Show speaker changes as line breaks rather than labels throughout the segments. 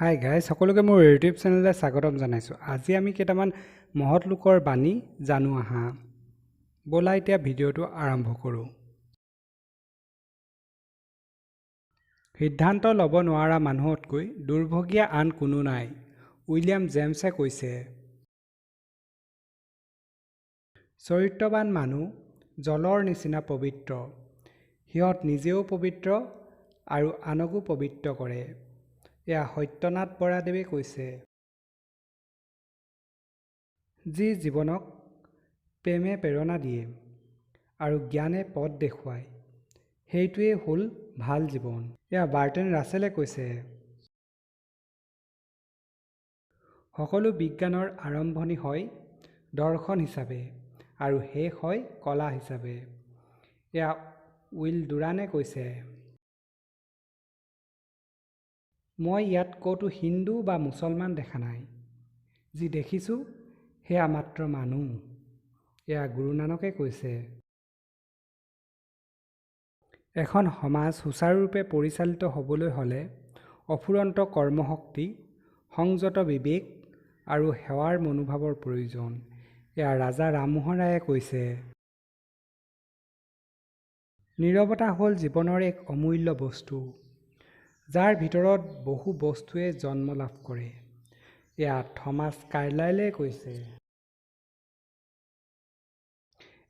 Hi guys, সকলোকে মোৰ YouTube চেনেললৈ স্বাগতম জনাইছোঁ। আজি আমি কেইটামান মহৎ লোকৰ বাণী জানো আহা। ব'লা এতিয়া ভিডিঅ'টো আৰম্ভ কৰোঁ। সিদ্ধান্ত ল'ব নোৱাৰা মানুহতকৈ দুৰ্ভগীয়া আন কোনো নাই, উইলিয়াম জেমছে কৈছে। চৰিত্ৰৱান মানুহ জলৰ নিচিনা পবিত্ৰ, সিহঁত নিজেও পবিত্ৰ আৰু আনকো পবিত্ৰ কৰে। এয়া সত্যনাথ বৰাদেৱে কৈছে। যি জীৱনক প্ৰেমে প্ৰেৰণা দিয়ে আৰু জ্ঞানে পথ দেখুৱায়, সেইটোৱেই হ'ল ভাল জীৱন। এয়া বাৰ্টন ৰাছেলে কৈছে। সকলো বিজ্ঞানৰ আৰম্ভণি হয় দৰ্শন হিচাপে আৰু শেষ হয় কলা হিচাপে। এয়া উইল ডুৰানে কৈছে। মই ইয়াত ক'তো হিন্দু বা মুছলমান দেখা নাই, যি দেখিছোঁ সেয়া মাত্ৰ মানুহ। এয়া গুৰু নানকে কৈছে। এখন সমাজ সুচাৰুৰূপে পৰিচালিত হ'বলৈ হ'লে অফুৰন্ত কৰ্মশক্তি, সংযত বিবেক আৰু সেৱাৰ মনোভাৱৰ প্ৰয়োজন। এয়া ৰাজা ৰামমোহন ৰায়ে কৈছে। নীৰৱতা হ'ল জীৱনৰ এক অমূল্য বস্তু, যাৰ ভিতৰত বহু বস্তুৱে জন্ম লাভ কৰে। এয়া থমাছ কাৰ্লাইলে কৈছে।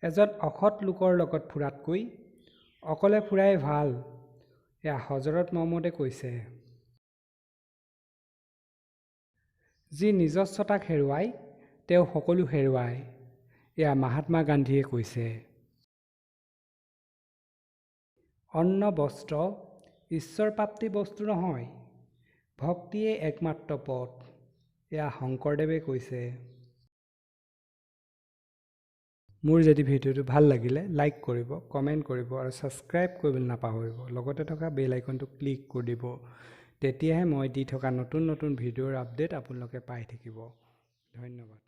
এজন অসৎ লোকৰ লগত ফুৰাতকৈ অকলে ফুৰাই ভাল। এয়া হজৰত মহম্মদে কৈছে। যি নিজস্বতাক হেৰুৱায় তেওঁ সকলো হেৰুৱায়। এয়া মহাত্মা গান্ধীয়ে কৈছে। অন্ন বস্ত্ৰ ঈশ্বৰপ্ৰাপ্তি বস্তু নহয়, ভক্তিয়ে একমাত্ৰ পথ। এয়া শংকৰদেৱে কৈছে। মোৰ যদি ভিডিঅ'টো ভাল লাগিলে লাইক কৰিব, কমেণ্ট কৰিব আৰু ছাবস্ক্ৰাইব কৰিবলৈ নাপাহৰিব। লগতে থকা বেল আইকনটো ক্লিক কৰি দিব। তেতিয়াহে মই দি থকা নতুন নতুন ভিডিঅ'ৰ আপডেট আপোনালোকে পাই থাকিব। ধন্যবাদ।